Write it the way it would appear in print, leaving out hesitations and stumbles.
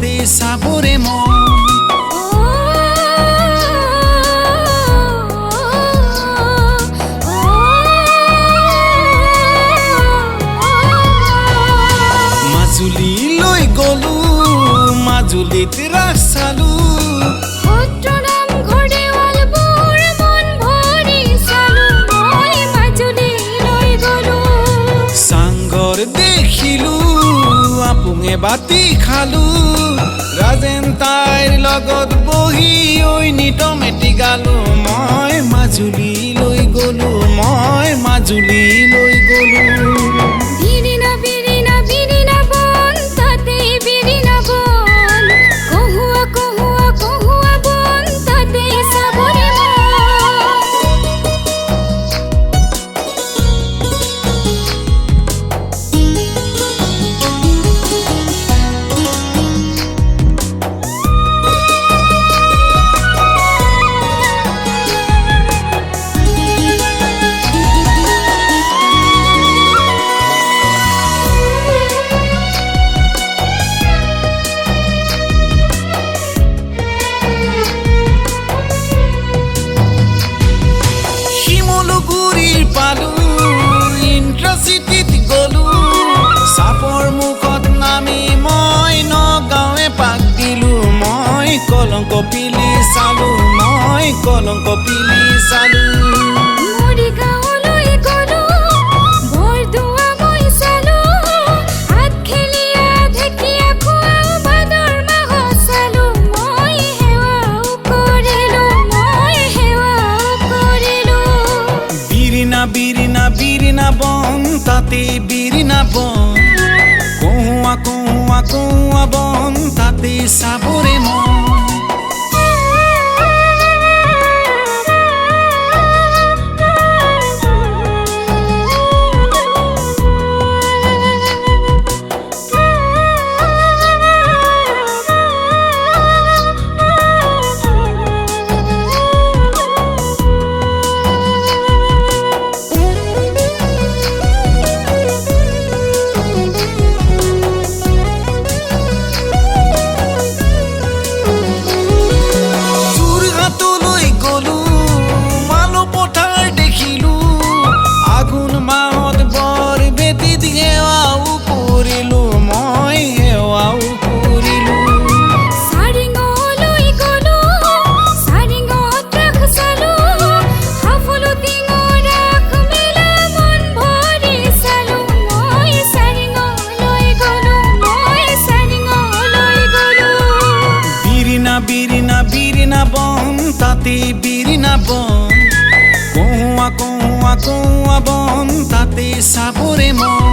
তাতে চাবৰে মন মাজুলীলৈ গলো মাজুলীত ৰাস চালো দেখিলো আপুঙে বাতি খালো ৰাজেন তাইৰ লগত বহি ঐ নিতমেটি গালো মই মাজুলীলৈ গলো পালো ইন্দ্ৰচিটিত গলো চাপৰ মুখত নামি মই নগাঁৱে পাক দিলো মই কলংক পিলি চালো বিৰিণা বন তাতে বিৰিণা বন কহুৱা বন তাতে চাবৰে মন বিৰিণা বন তাতে বিৰিণা বন কহুৱা বন তাতে চাবৰে মন